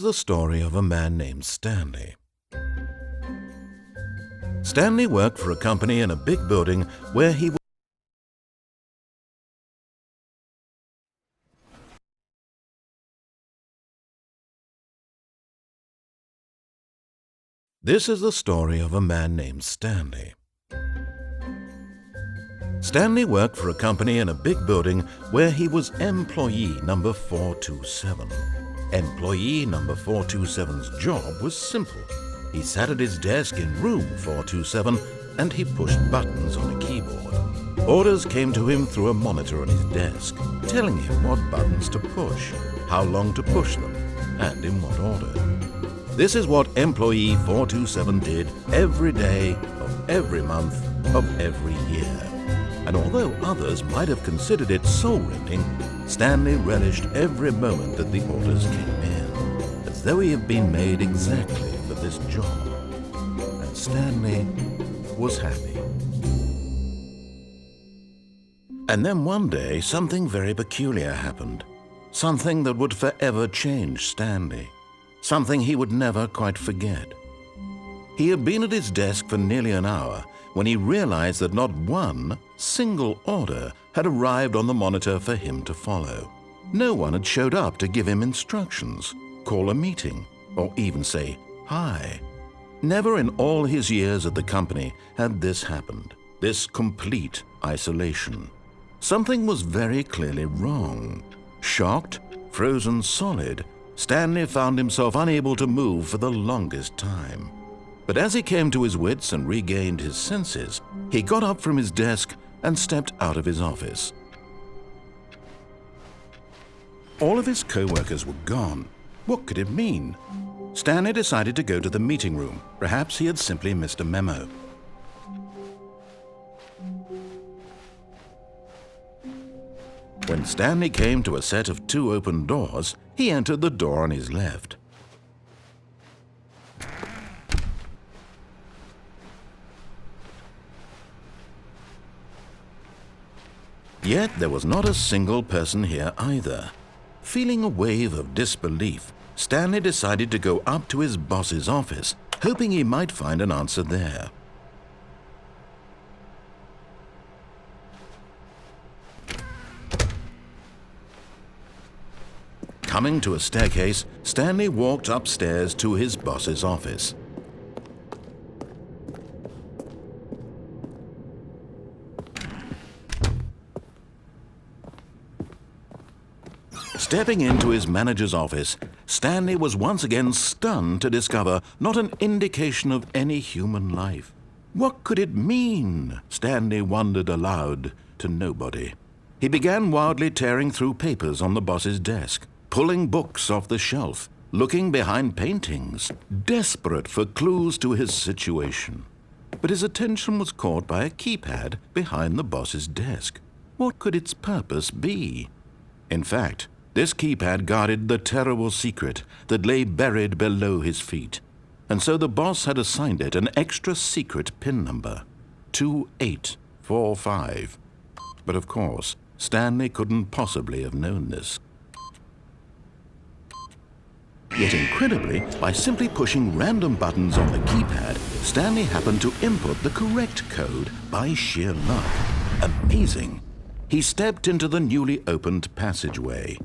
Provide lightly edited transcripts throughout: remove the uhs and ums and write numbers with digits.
The story of a man named Stanley. Stanley worked for a company in a big building where he was. This is the story of a man named Stanley. Stanley worked for a company in a big building where he was employee number 427. Employee number 427's job was simple. He sat at his desk in room 427 and he pushed buttons on a keyboard. Orders came to him through a monitor on his desk, telling him what buttons to push, how long to push them, and in what order. This is what employee 427 did every day of every month of every year. And although others might have considered it soul-rending, Stanley relished every moment that the orders came in, as though he had been made exactly for this job. And Stanley was happy. And then one day, something very peculiar happened. Something that would forever change Stanley. Something he would never quite forget. He had been at his desk for nearly an hour when he realized that not one single order had arrived on the monitor for him to follow. No one had showed up to give him instructions, call a meeting, or even say hi. Never in all his years at the company had this happened, this complete isolation. Something was very clearly wrong. Shocked, frozen solid, Stanley found himself unable to move for the longest time. But as he came to his wits and regained his senses, he got up from his desk and stepped out of his office. All of his co-workers were gone. What could it mean? Stanley decided to go to the meeting room. Perhaps he had simply missed a memo. When Stanley came to a set of 2 open doors, he entered the door on his left. Yet there was not a single person here either. Feeling a wave of disbelief, Stanley decided to go up to his boss's office, hoping he might find an answer there. Coming to a staircase, Stanley walked upstairs to his boss's office. Stepping into his manager's office, Stanley was once again stunned to discover not an indication of any human life. What could it mean? Stanley wondered aloud to nobody. He began wildly tearing through papers on the boss's desk, pulling books off the shelf, looking behind paintings, desperate for clues to his situation. But his attention was caught by a keypad behind the boss's desk. What could its purpose be? In fact, this keypad guarded the terrible secret that lay buried below his feet, and so the boss had assigned it an extra secret PIN number, 2845. But of course, Stanley couldn't possibly have known this. Yet incredibly, by simply pushing random buttons on the keypad, Stanley happened to input the correct code by sheer luck. Amazing! He stepped into the newly opened passageway.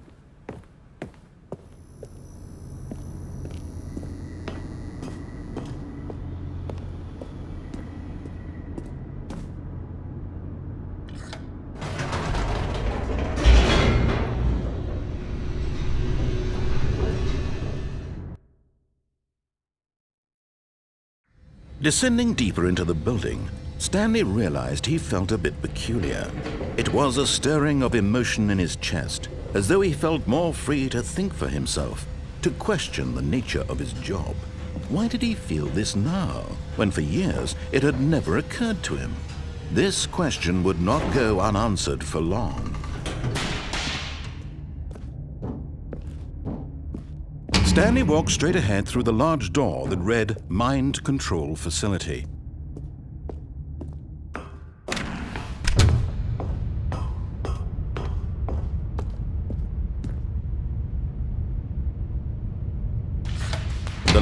Descending deeper into the building, Stanley realized he felt a bit peculiar. It was a stirring of emotion in his chest, as though he felt more free to think for himself, to question the nature of his job. Why did he feel this now, when for years it had never occurred to him? This question would not go unanswered for long. Stanley walked straight ahead through the large door that read Mind Control Facility.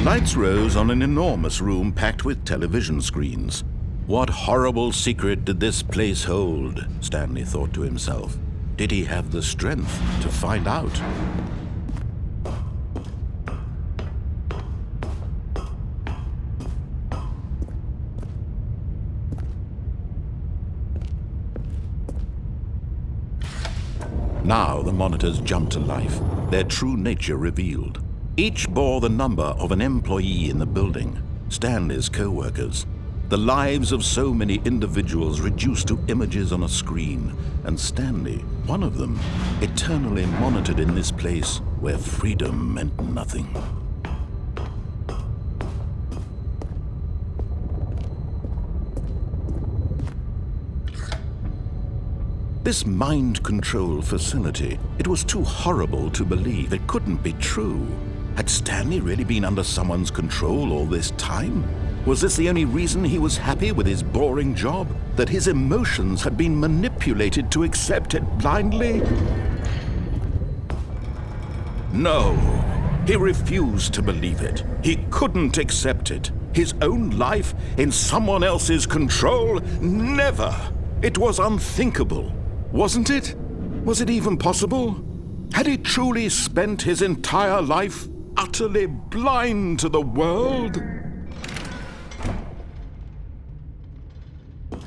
lights rose on an enormous room packed with television screens. What horrible secret did this place hold? Stanley thought to himself. Did he have the strength to find out? Now the monitors jumped to life, their true nature revealed. Each bore the number of an employee in the building, Stanley's co-workers. The lives of so many individuals reduced to images on a screen, and Stanley, one of them, eternally monitored in this place where freedom meant nothing. This mind control facility, it was too horrible to believe. It couldn't be true. Had Stanley really been under someone's control all this time? Was this the only reason he was happy with his boring job? That his emotions had been manipulated to accept it blindly? No, he refused to believe it. He couldn't accept it. His own life in someone else's control? Never! It was unthinkable. Wasn't it? Was it even possible? Had he truly spent his entire life utterly blind to the world?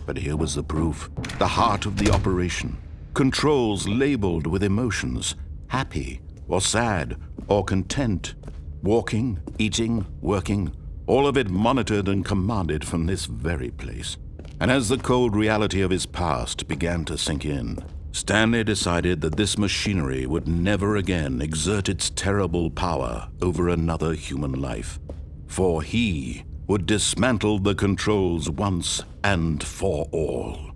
But here was the proof, the heart of the operation. Controls labeled with emotions, happy or sad or content. Walking, eating, working, all of it monitored and commanded from this very place. And as the cold reality of his past began to sink in, Stanley decided that this machinery would never again exert its terrible power over another human life. For he would dismantle the controls once and for all.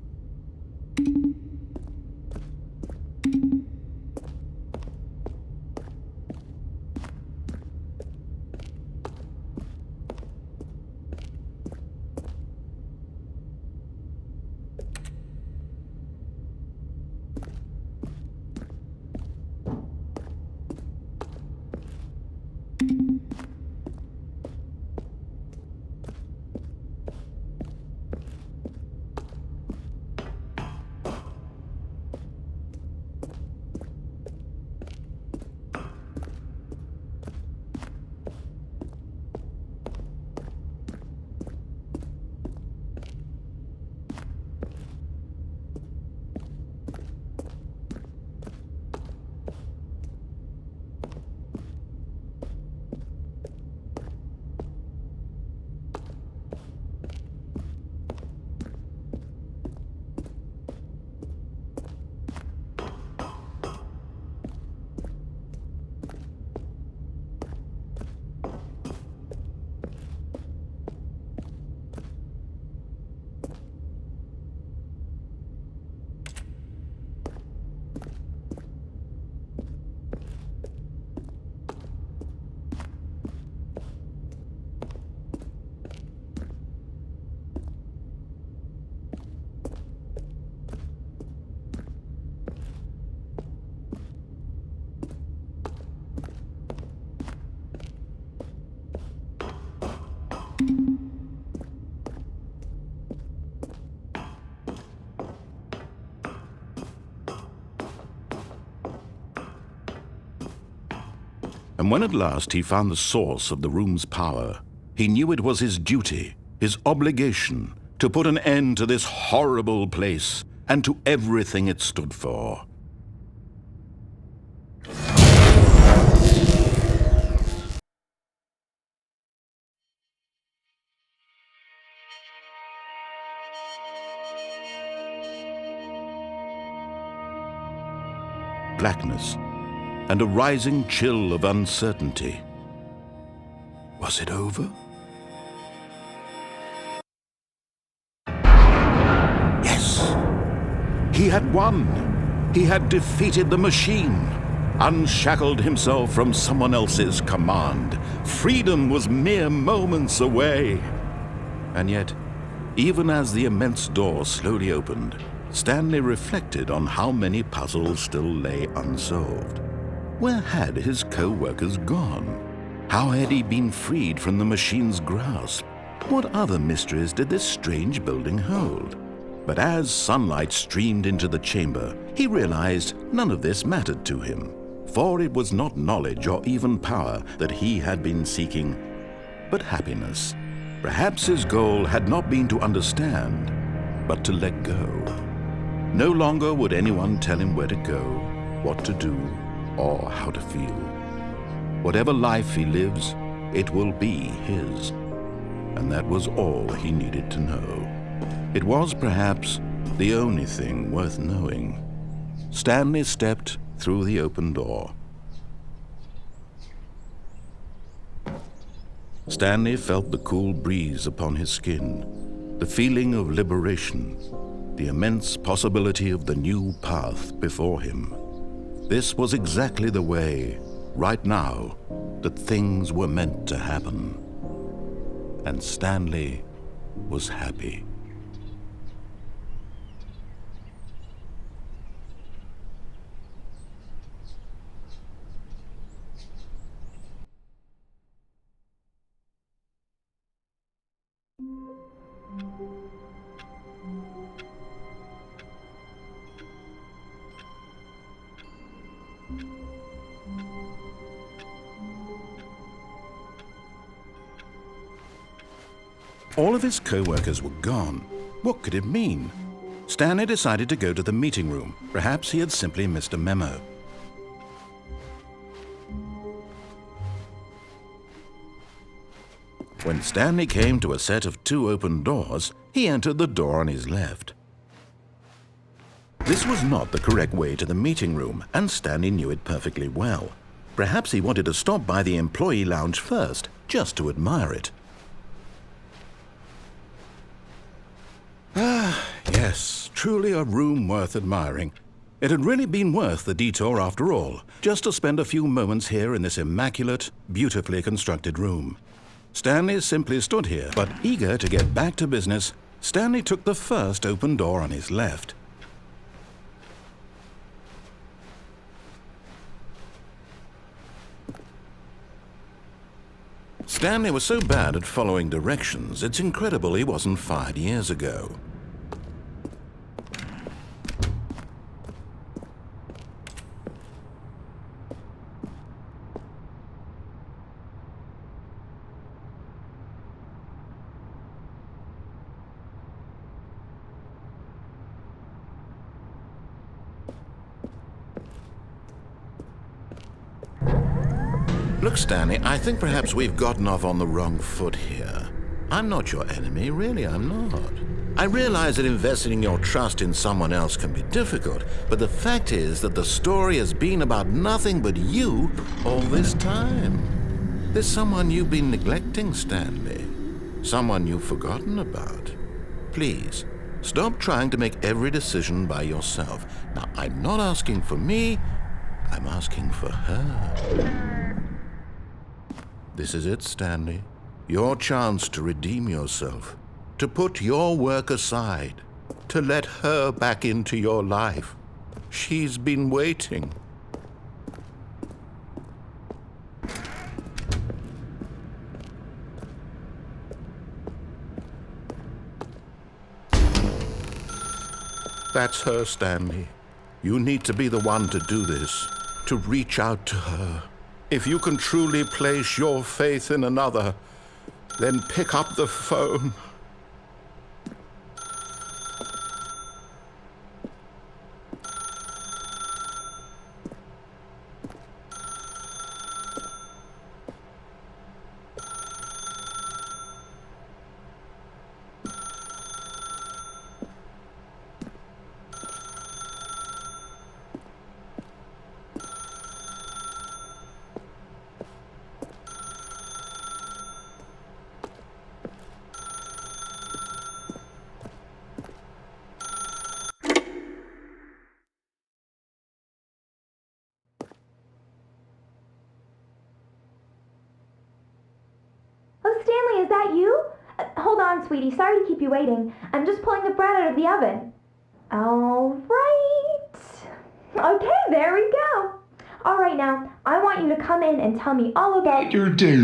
And when at last he found the source of the room's power, he knew it was his duty, his obligation, to put an end to this horrible place and to everything it stood for. Blackness and a rising chill of uncertainty. Was it over? Yes! He had won! He had defeated the machine, unshackled himself from someone else's command. Freedom was mere moments away. And yet, even as the immense door slowly opened, Stanley reflected on how many puzzles still lay unsolved. Where had his co-workers gone? How had he been freed from the machine's grasp? What other mysteries did this strange building hold? But as sunlight streamed into the chamber, he realized none of this mattered to him, for it was not knowledge or even power that he had been seeking, but happiness. Perhaps his goal had not been to understand, but to let go. No longer would anyone tell him where to go, what to do, or how to feel. Whatever life he lives, it will be his. And that was all he needed to know. It was perhaps the only thing worth knowing. Stanley stepped through the open door. Stanley felt the cool breeze upon his skin, the feeling of liberation, the immense possibility of the new path before him. This was exactly the way, right now, that things were meant to happen. And Stanley was happy. All of his co-workers were gone. What could it mean? Stanley decided to go to the meeting room. Perhaps he had simply missed a memo. When Stanley came to a set of 2 open doors, he entered the door on his left. This was not the correct way to the meeting room, and Stanley knew it perfectly well. Perhaps he wanted to stop by the employee lounge first, just to admire it. Yes, truly a room worth admiring. It had really been worth the detour after all, just to spend a few moments here in this immaculate, beautifully constructed room. Stanley simply stood here, but eager to get back to business, Stanley took the first open door on his left. Stanley was so bad at following directions, it's incredible he wasn't fired years ago. Look, Stanley, I think perhaps we've gotten off on the wrong foot here. I'm not your enemy, really, I'm not. I realize that investing your trust in someone else can be difficult, but the fact is that the story has been about nothing but you all this time. There's someone you've been neglecting, Stanley. Someone you've forgotten about. Please, stop trying to make every decision by yourself. Now, I'm not asking for me, I'm asking for her. This is it, Stanley. Your chance to redeem yourself, to put your work aside, to let her back into your life. She's been waiting. That's her, Stanley. You need to be the one to do this, to reach out to her. If you can truly place your faith in another, then pick up the phone. Stanley, is that you? Hold on, sweetie. Sorry to keep you waiting. I'm just pulling the bread out of the oven. All right. Okay, there we go. All right now, I want you to come in and tell me all about your day.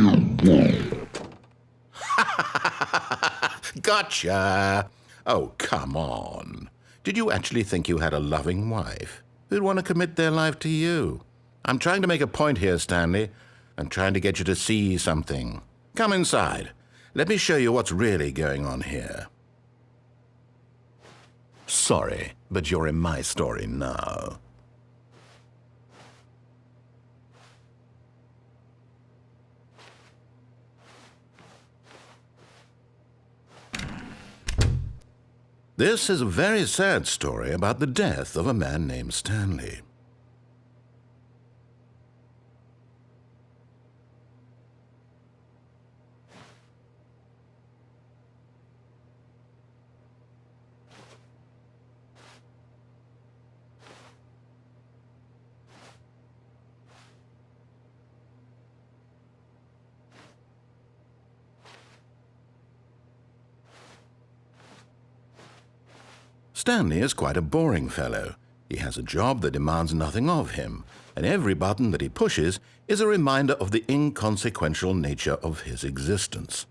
Gotcha! Oh, come on. Did you actually think you had a loving wife who'd want to commit their life to you? I'm trying to make a point here, Stanley. I'm trying to get you to see something. Come inside. Let me show you what's really going on here. Sorry, but you're in my story now. This is a very sad story about the death of a man named Stanley. Stanley is quite a boring fellow. He has a job that demands nothing of him, and every button that he pushes is a reminder of the inconsequential nature of his existence.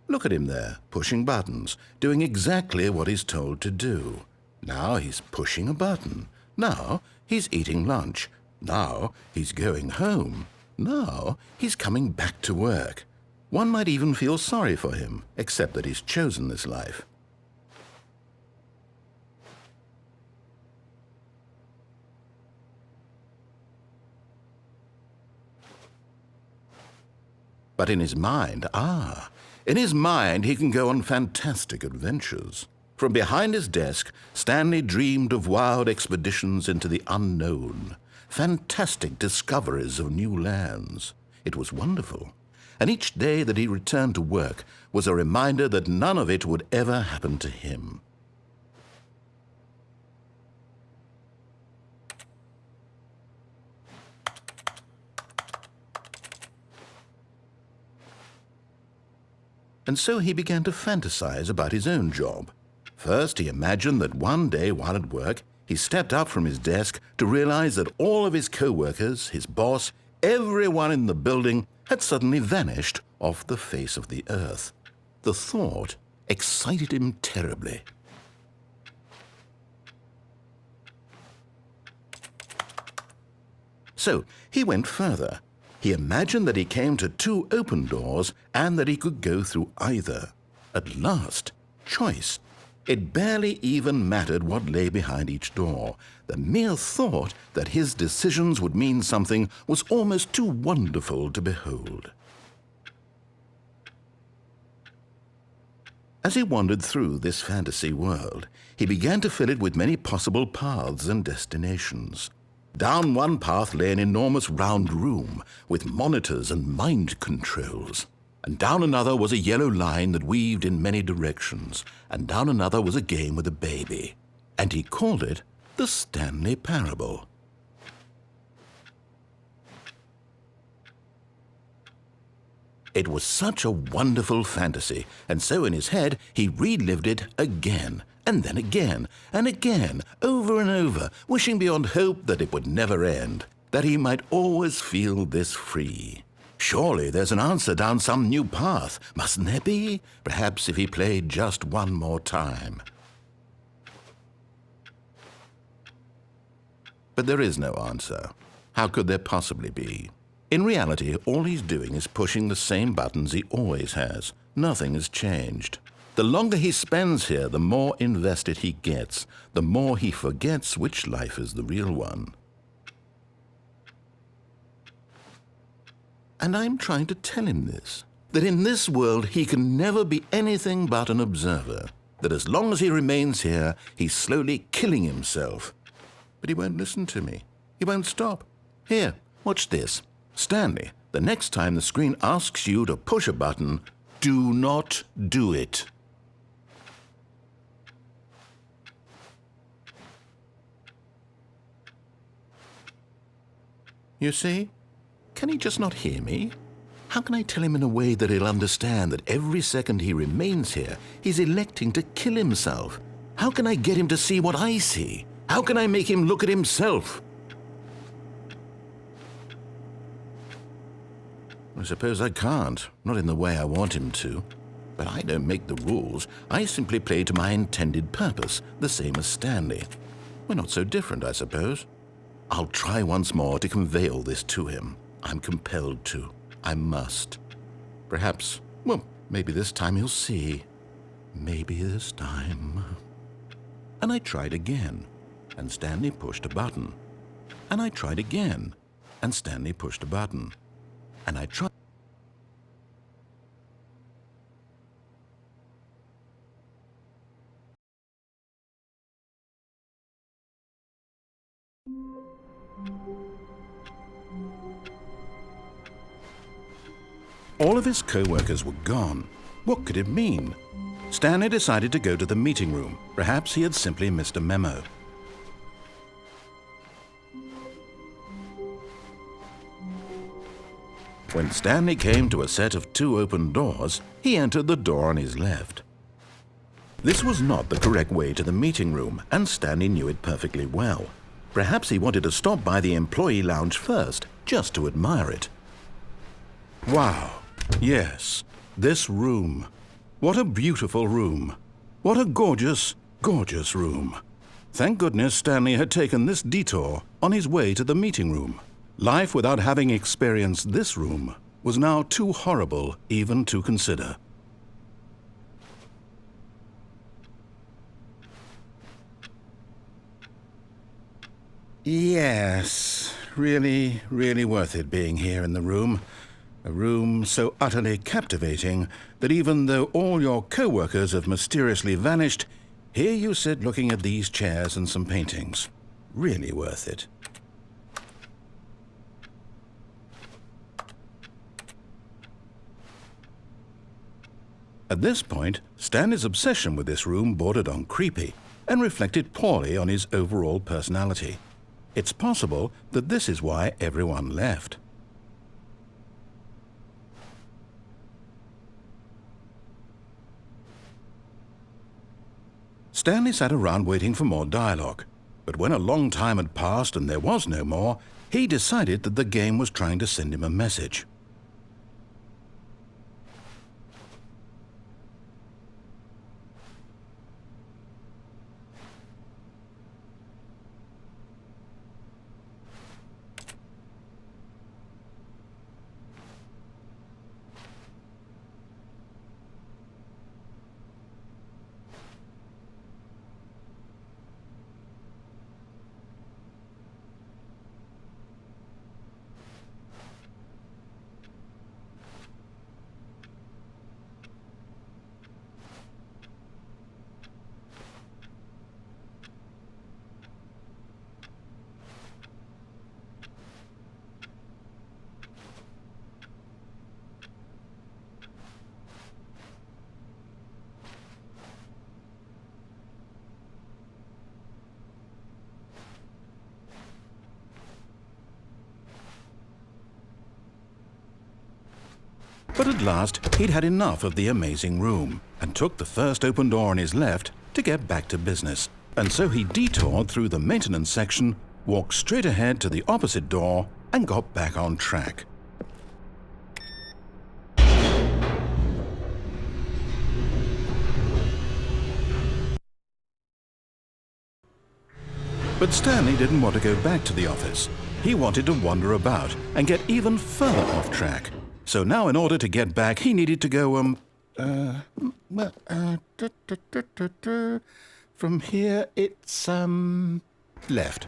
Look at him there, pushing buttons, doing exactly what he's told to do. Now he's pushing a button. Now he's eating lunch. Now he's going home. Now he's coming back to work. One might even feel sorry for him, except that he's chosen this life. But in his mind, in his mind he can go on fantastic adventures. From behind his desk, Stanley dreamed of wild expeditions into the unknown, fantastic discoveries of new lands. It was wonderful, and each day that he returned to work was a reminder that none of it would ever happen to him. And so he began to fantasize about his own job. First, he imagined that one day while at work, he stepped up from his desk to realize that all of his co-workers, his boss, everyone in the building had suddenly vanished off the face of the earth. The thought excited him terribly. So he went further. He imagined that he came to two open doors and that he could go through either. At last, choice. It barely even mattered what lay behind each door. The mere thought that his decisions would mean something was almost too wonderful to behold. As he wandered through this fantasy world, he began to fill it with many possible paths and destinations. Down one path lay an enormous round room with monitors and mind controls. And down another was a yellow line that weaved in many directions. And down another was a game with a baby. And he called it the Stanley Parable. It was such a wonderful fantasy, and so in his head he relived it again, and then again, and again, over and over, wishing beyond hope that it would never end, that he might always feel this free. Surely there's an answer down some new path, mustn't there be? Perhaps if he played just one more time. But there is no answer. How could there possibly be? In reality, all he's doing is pushing the same buttons he always has. Nothing has changed. The longer he spends here, the more invested he gets, the more he forgets which life is the real one. And I'm trying to tell him this, that in this world he can never be anything but an observer, that as long as he remains here, he's slowly killing himself. But he won't listen to me. He won't stop. Here, watch this. Stanley, the next time the screen asks you to push a button, do not do it. You see? Can he just not hear me? How can I tell him in a way that he'll understand that every second he remains here, he's electing to kill himself? How can I get him to see what I see? How can I make him look at himself? I suppose I can't, not in the way I want him to. But I don't make the rules. I simply play to my intended purpose, the same as Stanley. We're not so different, I suppose. I'll try once more to convey all this to him. I'm compelled to. I must. Perhaps, well, maybe this time he'll see. Maybe this time. And I tried again, and Stanley pushed a button. And I tried again, and Stanley pushed a button. And I tried. All of his co-workers were gone. What could it mean? Stanley decided to go to the meeting room. Perhaps he had simply missed a memo. When Stanley came to a set of 2 open doors, he entered the door on his left. This was not the correct way to the meeting room, and Stanley knew it perfectly well. Perhaps he wanted to stop by the employee lounge first, just to admire it. Wow, yes, this room. What a beautiful room. What a gorgeous, gorgeous room. Thank goodness Stanley had taken this detour on his way to the meeting room. Life without having experienced this room was now too horrible even to consider. Yes, really, really worth it being here in the room. A room so utterly captivating that even though all your co-workers have mysteriously vanished, here you sit looking at these chairs and some paintings. Really worth it. At this point, Stanley's obsession with this room bordered on creepy and reflected poorly on his overall personality. It's possible that this is why everyone left. Stanley sat around waiting for more dialogue, but when a long time had passed and there was no more, he decided that the game was trying to send him a message. But at last, he'd had enough of the amazing room and took the first open door on his left to get back to business. And so he detoured through the maintenance section, walked straight ahead to the opposite door, and got back on track. But Stanley didn't want to go back to the office. He wanted to wander about and get even further off track. So now in order to get back, he needed to go, from here it's, left.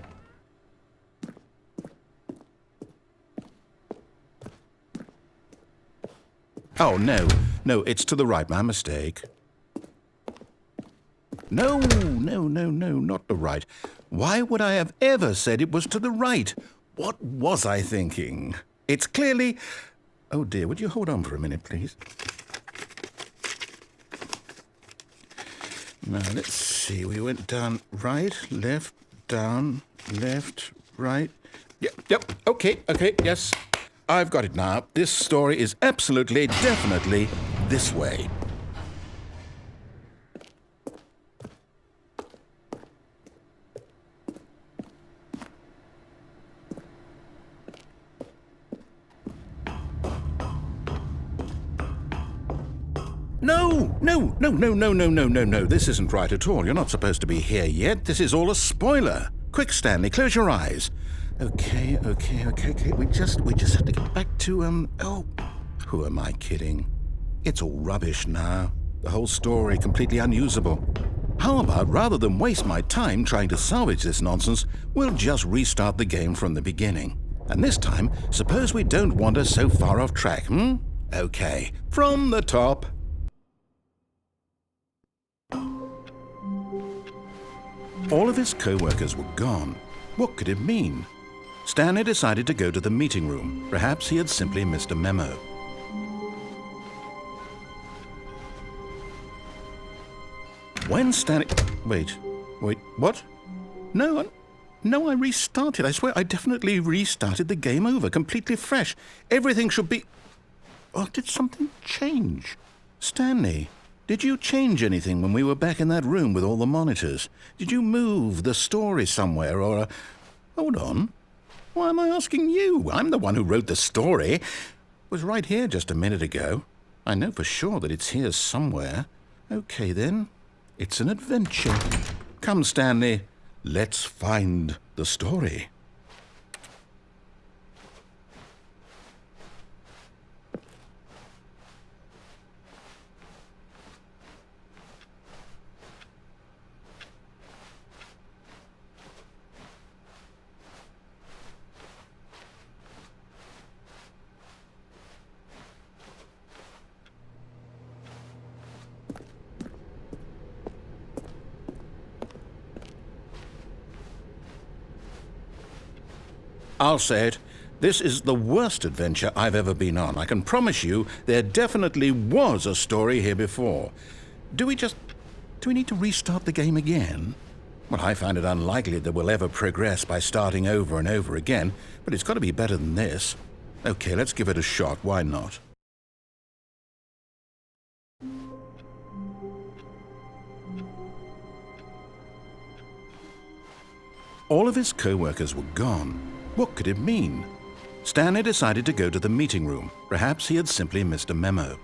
Oh, no, it's to the right, my mistake. No, not the right. Why would I have ever said it was to the right? What was I thinking? It's clearly... Oh dear, would you hold on for a minute, please? Now, let's see. We went down right, left, down, left, right. Yep, okay, yes. I've got it now. This story is absolutely, definitely this way. No. This isn't right at all. You're not supposed to be here yet. This is all a spoiler. Quick, Stanley, close your eyes. Okay. We just have to get back to, oh, who am I kidding? It's all rubbish now. The whole story completely unusable. How about, rather than waste my time trying to salvage this nonsense, we'll just restart the game from the beginning. And this time, suppose we don't wander so far off track, Okay, from the top. All of his co-workers were gone. What could it mean? Stanley decided to go to the meeting room. Perhaps he had simply missed a memo. When Stanley... Wait, what? No, I restarted. I swear I definitely restarted the game over, completely fresh. Everything should be... Oh, did something change? Stanley, did you change anything when we were back in that room with all the monitors? Did you move the story somewhere or... Hold on. Why am I asking you? I'm the one who wrote the story. It was right here just a minute ago. I know for sure that it's here somewhere. Okay, then. It's an adventure. Come, Stanley. Let's find the story. I'll say it. This is the worst adventure I've ever been on. I can promise you there definitely was a story here before. Do we need to restart the game again? Well, I find it unlikely that we'll ever progress by starting over and over again, but it's got to be better than this. Okay, let's give it a shot. Why not? All of his co-workers were gone. What could it mean? Stanley decided to go to the meeting room. Perhaps he had simply missed a memo.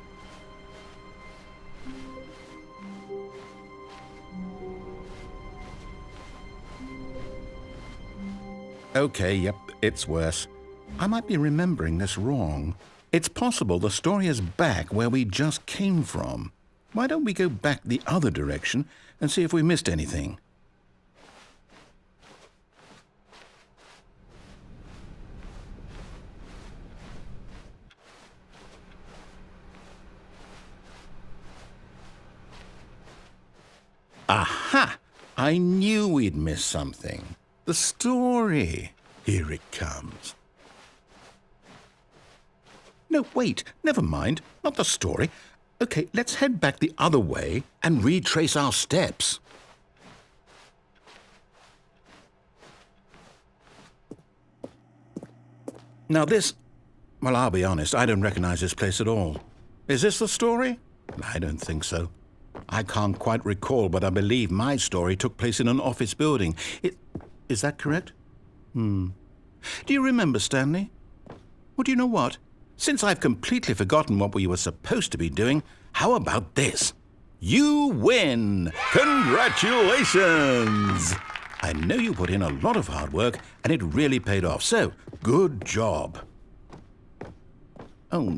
Okay, yep, it's worse. I might be remembering this wrong. It's possible the story is back where we just came from. Why don't we go back the other direction and see if we missed anything? Aha! I knew we'd miss something. The story. Here it comes. No, wait, never mind. Not the story. Okay, let's head back the other way and retrace our steps. Now this... Well, I'll be honest, I don't recognize this place at all. Is this the story? I don't think so. I can't quite recall, but I believe my story took place in an office building. Is that correct? Do you remember, Stanley? Well, do you know what? Since I've completely forgotten what we were supposed to be doing, how about this? You win! Congratulations! I know you put in a lot of hard work, and it really paid off, so good job. Oh,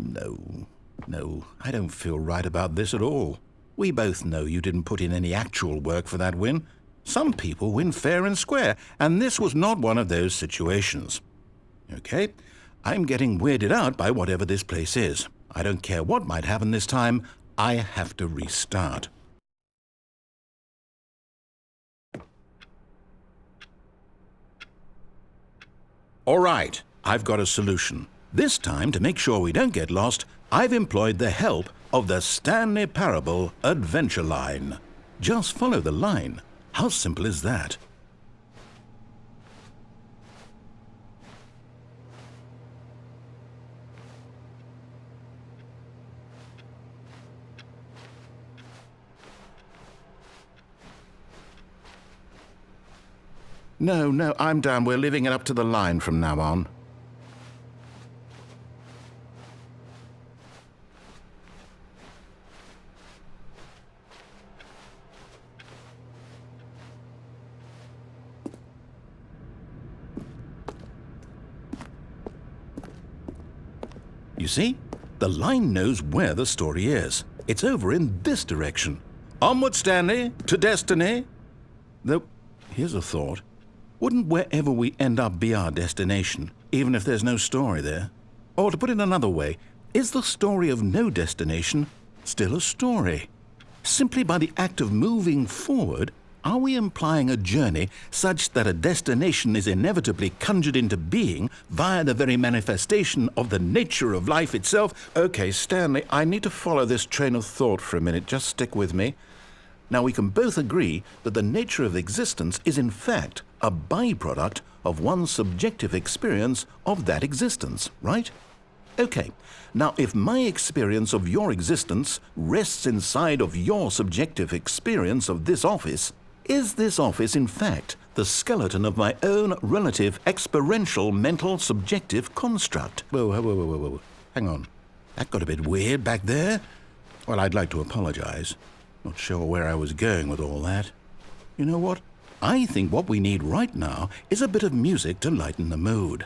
no, I don't feel right about this at all. We both know you didn't put in any actual work for that win. Some people win fair and square, and this was not one of those situations. Okay, I'm getting weirded out by whatever this place is. I don't care what might happen this time. I have to restart. All right, I've got a solution. This time, to make sure we don't get lost, I've employed the help of the Stanley Parable Adventure Line. Just follow the line. How simple is that? No, I'm down. We're leaving it up to the line from now on. You see? The line knows where the story is. It's over in this direction. Onward, Stanley, to destiny. Though, here's a thought. Wouldn't wherever we end up be our destination, even if there's no story there? Or to put it another way, is the story of no destination still a story? Simply by the act of moving forward, are we implying a journey such that a destination is inevitably conjured into being via the very manifestation of the nature of life itself? Okay, Stanley, I need to follow this train of thought for a minute. Just stick with me. Now, we can both agree that the nature of existence is in fact a byproduct of one's subjective experience of that existence, right? Okay, now if my experience of your existence rests inside of your subjective experience of this office, is this office in fact the skeleton of my own relative experiential mental subjective construct? Whoa. Hang on. That got a bit weird back there. Well, I'd like to apologize. Not sure where I was going with all that. You know what? I think what we need right now is a bit of music to lighten the mood.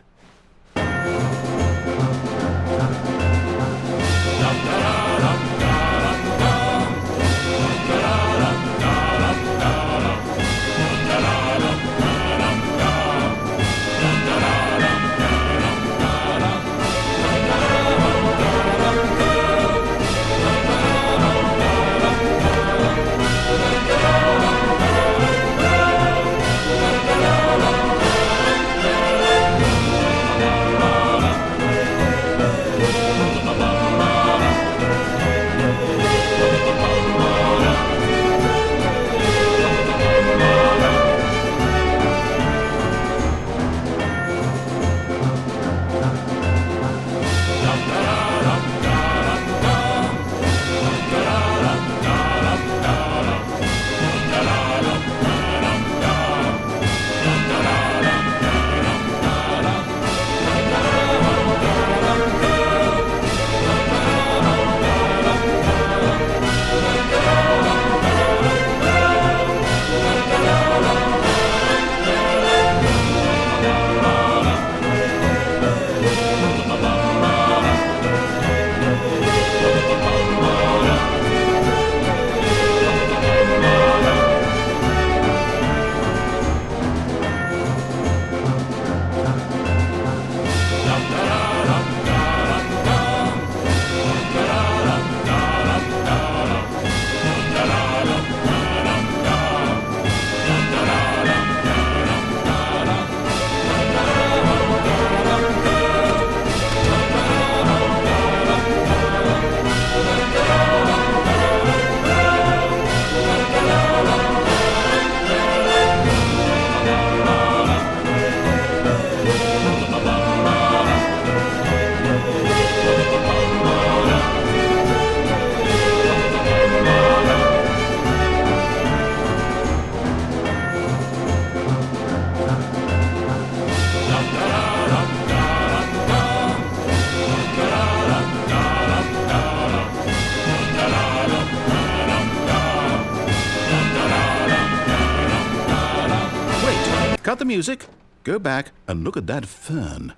Cut the music, go back and look at that fern.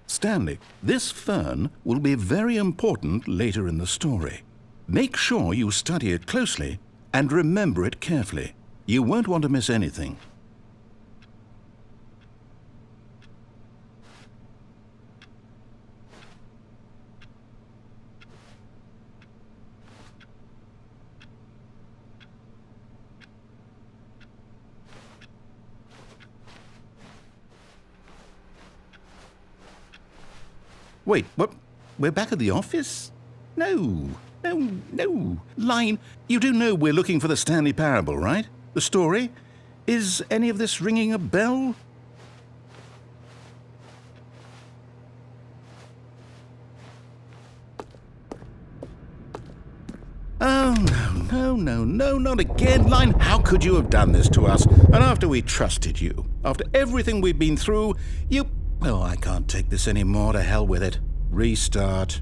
Stanley, this fern will be very important later in the story. Make sure you study it closely and remember it carefully. You won't want to miss anything. Wait, what? We're back at the office? No. Line, you do know we're looking for the Stanley Parable, right? The story? Is any of this ringing a bell? Oh, no, not again. Line, how could you have done this to us? And after we trusted you? After everything we've been through, you... Oh, I can't take this anymore. To hell with it. Restart.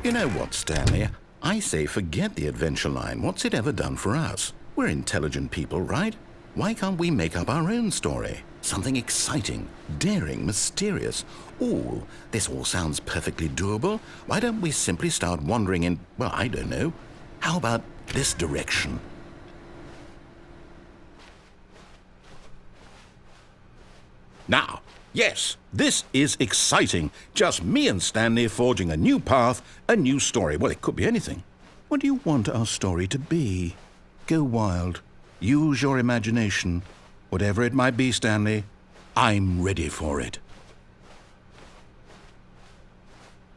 You know what, Stanley? I say forget the adventure line. What's it ever done for us? We're intelligent people, right? Why can't we make up our own story? Something exciting, daring, mysterious. Ooh, this all sounds perfectly doable. Why don't we simply start wandering in, well, I don't know. How about this direction? Now, yes, this is exciting. Just me and Stanley forging a new path, a new story. Well, it could be anything. What do you want our story to be? Go wild. Use your imagination. Whatever it might be, Stanley, I'm ready for it.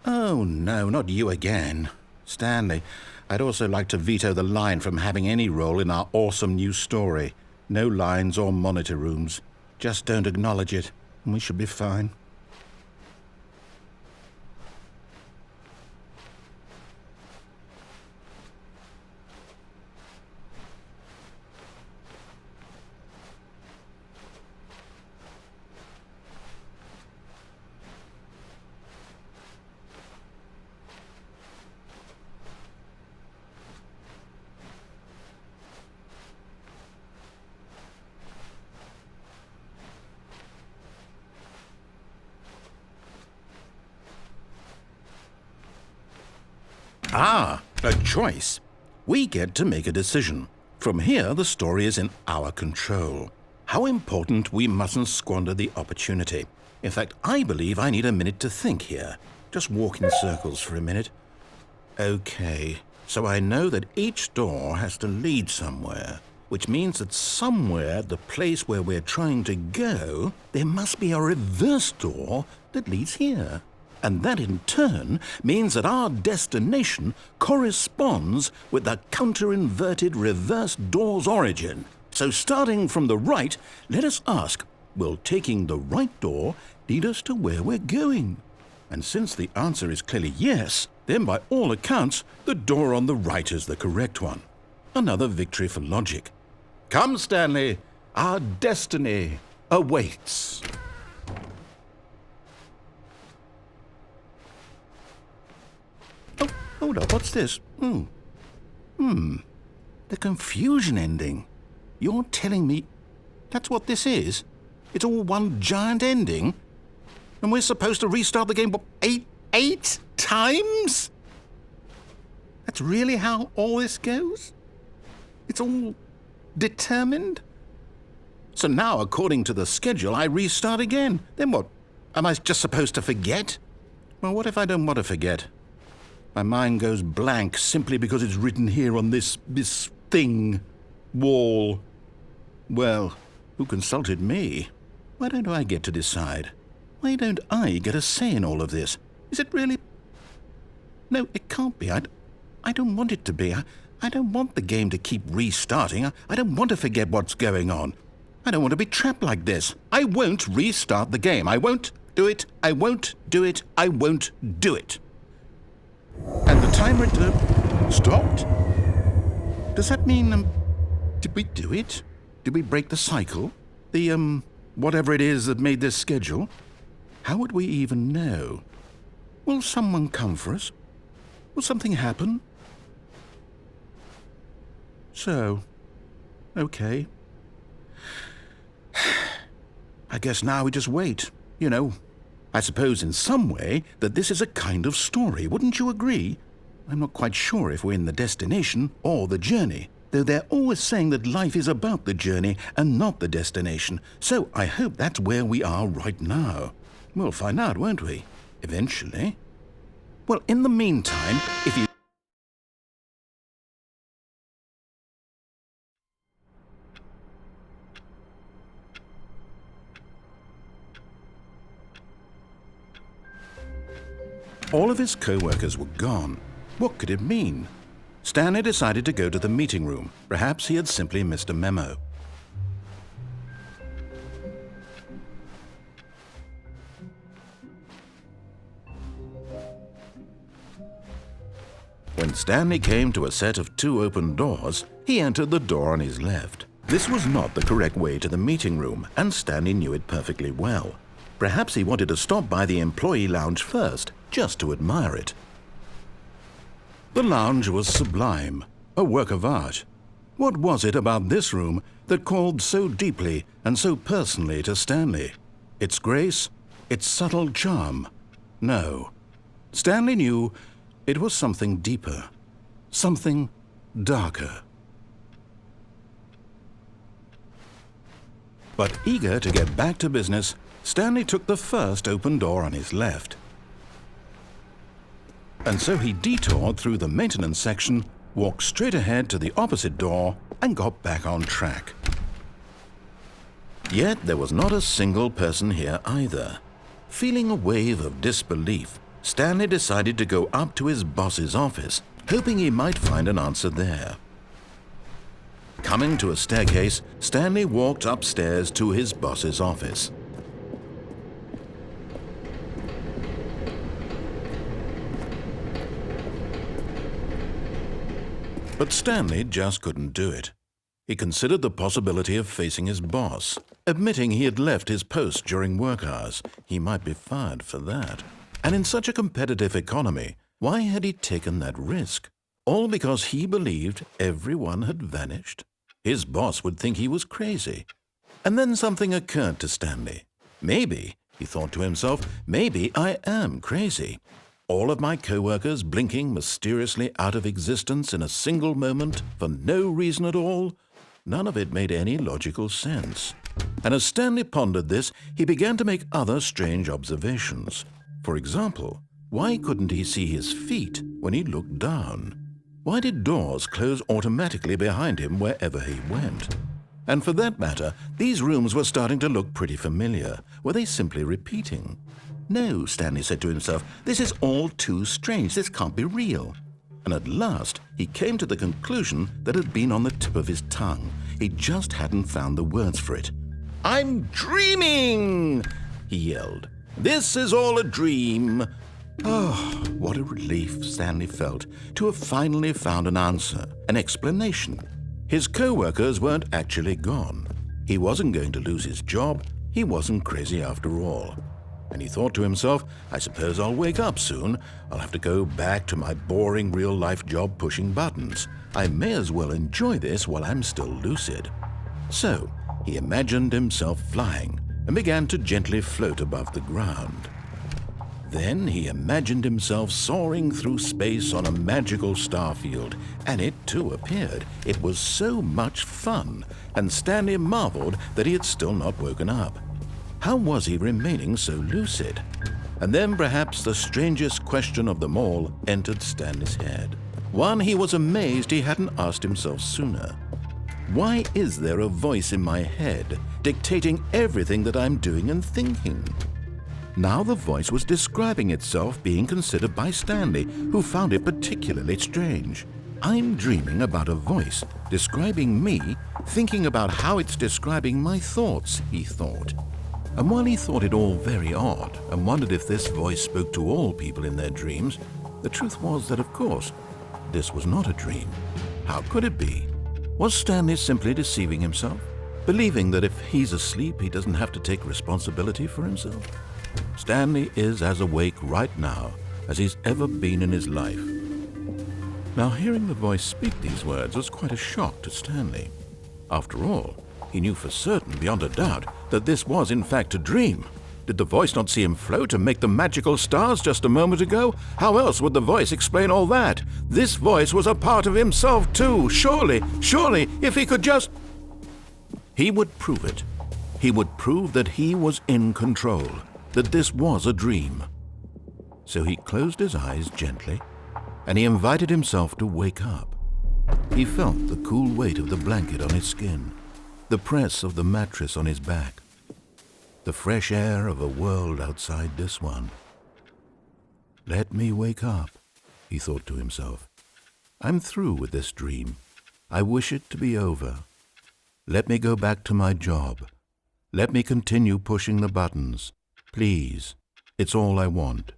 Oh, no, not you again. Stanley, I'd also like to veto the line from having any role in our awesome new story. No lines or monitor rooms. Just don't acknowledge it, and we should be fine. Ah, a choice. We get to make a decision. From here, the story is in our control. How important we mustn't squander the opportunity. In fact, I believe I need a minute to think here. Just walk in circles for a minute. Okay, so I know that each door has to lead somewhere, which means that somewhere at the place where we're trying to go, there must be a reverse door that leads here. And that in turn means that our destination corresponds with the counter-inverted reverse door's origin. So starting from the right, let us ask, will taking the right door lead us to where we're going? And since the answer is clearly yes, then by all accounts, the door on the right is the correct one. Another victory for logic. Come, Stanley, our destiny awaits. Hold up, what's this? The confusion ending. You're telling me that's what this is? It's all one giant ending? And we're supposed to restart the game, what, eight times? That's really how all this goes? It's all determined? So now, according to the schedule, I restart again. Then what? Am I just supposed to forget? Well, what if I don't want to forget? My mind goes blank simply because it's written here on this thing, wall. Well, who consulted me? Why don't I get to decide? Why don't I get a say in all of this? Is it really? No, it can't be. I don't want it to be. I don't want the game to keep restarting. I don't want to forget what's going on. I don't want to be trapped like this. I won't restart the game. I won't do it. I won't do it. I won't do it. And the timer stopped? Does that mean, did we do it? Did we break the cycle? The, whatever it is that made this schedule? How would we even know? Will someone come for us? Will something happen? So, okay. I guess now we just wait, you know. I suppose in some way that this is a kind of story, wouldn't you agree? I'm not quite sure if we're in the destination or the journey, though they're always saying that life is about the journey and not the destination, so I hope that's where we are right now. We'll find out, won't we? Eventually. Well, in the meantime, if you... All of his co-workers were gone. What could it mean? Stanley decided to go to the meeting room. Perhaps he had simply missed a memo. When Stanley came to a set of 2 open doors, he entered the door on his left. This was not the correct way to the meeting room, and Stanley knew it perfectly well. Perhaps he wanted to stop by the employee lounge first, just to admire it. The lounge was sublime, a work of art. What was it about this room that called so deeply and so personally to Stanley? Its grace? Its subtle charm? No. Stanley knew it was something deeper, something darker. But eager to get back to business, Stanley took the first open door on his left. And so he detoured through the maintenance section, walked straight ahead to the opposite door, and got back on track. Yet there was not a single person here either. Feeling a wave of disbelief, Stanley decided to go up to his boss's office, hoping he might find an answer there. Coming to a staircase, Stanley walked upstairs to his boss's office. But Stanley just couldn't do it. He considered the possibility of facing his boss, admitting he had left his post during work hours. He might be fired for that. And in such a competitive economy, why had he taken that risk? All because he believed everyone had vanished? His boss would think he was crazy. And then something occurred to Stanley. Maybe, he thought to himself, maybe I am crazy. All of my co-workers blinking mysteriously out of existence in a single moment for no reason at all? None of it made any logical sense. And as Stanley pondered this, he began to make other strange observations. For example, why couldn't he see his feet when he looked down? Why did doors close automatically behind him wherever he went? And for that matter, these rooms were starting to look pretty familiar. Were they simply repeating? No, Stanley said to himself, this is all too strange. This can't be real. And at last, he came to the conclusion that had been on the tip of his tongue. He just hadn't found the words for it. "I'm dreaming!" he yelled. "This is all a dream." Oh, what a relief Stanley felt to have finally found an answer, an explanation. His co-workers weren't actually gone. He wasn't going to lose his job. He wasn't crazy after all. And he thought to himself, I suppose I'll wake up soon. I'll have to go back to my boring real-life job pushing buttons. I may as well enjoy this while I'm still lucid. So he imagined himself flying and began to gently float above the ground. Then he imagined himself soaring through space on a magical starfield, and it too appeared. It was so much fun, and Stanley marveled that he had still not woken up. How was he remaining so lucid? And then perhaps the strangest question of them all entered Stanley's head. One he was amazed he hadn't asked himself sooner. Why is there a voice in my head dictating everything that I'm doing and thinking? Now the voice was describing itself being considered by Stanley, who found it particularly strange. I'm dreaming about a voice describing me, thinking about how it's describing my thoughts, he thought. And while he thought it all very odd and wondered if this voice spoke to all people in their dreams, the truth was that, of course, this was not a dream. How could it be? Was Stanley simply deceiving himself, believing that if he's asleep, he doesn't have to take responsibility for himself? Stanley is as awake right now as he's ever been in his life. Now, hearing the voice speak these words was quite a shock to Stanley. After all, he knew for certain, beyond a doubt, that this was in fact a dream. Did the voice not see him float and make the magical stars just a moment ago? How else would the voice explain all that? This voice was a part of himself too. Surely, if he could just... He would prove it. He would prove that he was in control, that this was a dream. So he closed his eyes gently, and he invited himself to wake up. He felt the cool weight of the blanket on his skin, the press of the mattress on his back, the fresh air of a world outside this one. Let me wake up, he thought to himself. I'm through with this dream. I wish it to be over. Let me go back to my job. Let me continue pushing the buttons. Please, it's all I want.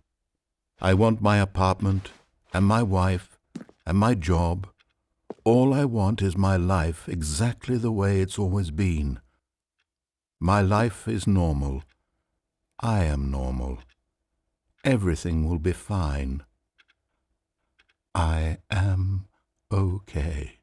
I want my apartment and my wife and my job. All I want is my life exactly the way it's always been. My life is normal. I am normal. Everything will be fine. I am okay.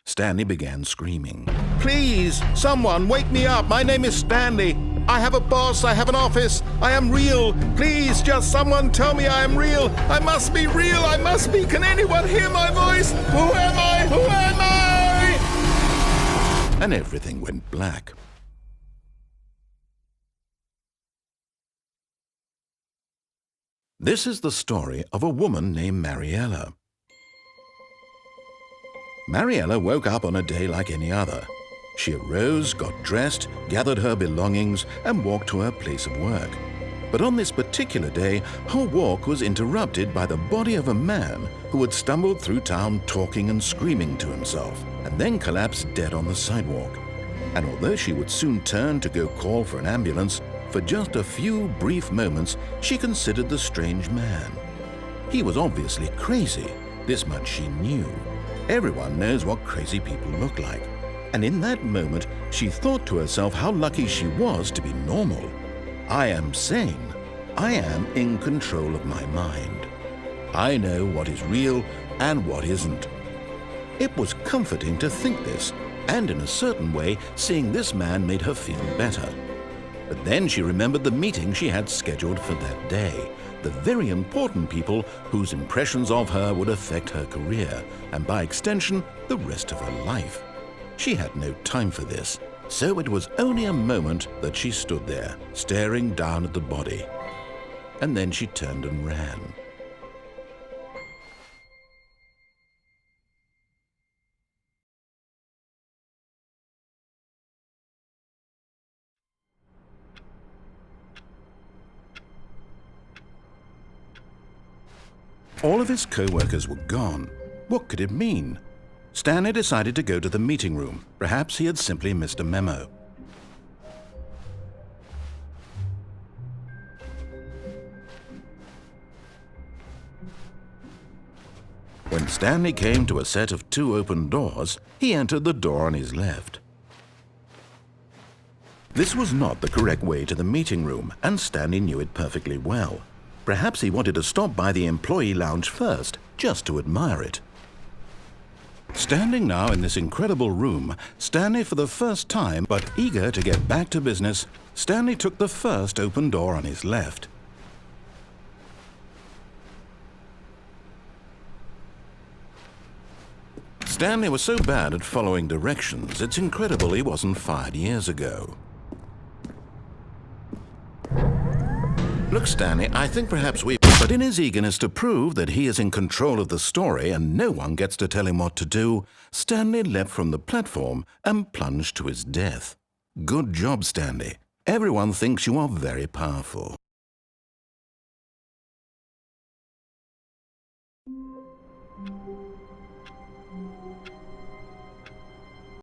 Stanley began screaming. Please, someone, wake me up. My name is Stanley. I have a boss. I have an office. I am real. Please, just someone tell me I am real. I must be real. I must be. Can anyone hear my voice? Who am I? Who am I? And everything went black. This is the story of a woman named Mariella. Mariella woke up on a day like any other. She arose, got dressed, gathered her belongings, and walked to her place of work. But on this particular day, her walk was interrupted by the body of a man who had stumbled through town talking and screaming to himself, and then collapsed dead on the sidewalk. And although she would soon turn to go call for an ambulance, for just a few brief moments she considered the strange man. He was obviously crazy, this much she knew. Everyone knows what crazy people look like. And in that moment, she thought to herself how lucky she was to be normal. I am sane. I am in control of my mind. I know what is real and what isn't. It was comforting to think this, and in a certain way, seeing this man made her feel better. But then she remembered the meeting she had scheduled for that day, the very important people whose impressions of her would affect her career, and by extension, the rest of her life. She had no time for this, so it was only a moment that she stood there, staring down at the body. And then she turned and ran. All of his co-workers were gone. What could it mean? Stanley decided to go to the meeting room. Perhaps he had simply missed a memo. When Stanley came to a set of 2 open doors, he entered the door on his left. This was not the correct way to the meeting room, and Stanley knew it perfectly well. Perhaps he wanted to stop by the employee lounge first, just to admire it. Standing now in this incredible room, Stanley for the first time, but eager to get back to business, Stanley took the first open door on his left. Stanley was so bad at following directions, it's incredible he wasn't fired years ago. Look, Stanley, I think perhaps we... But in his eagerness to prove that he is in control of the story and no one gets to tell him what to do, Stanley leapt from the platform and plunged to his death. Good job, Stanley. Everyone thinks you are very powerful.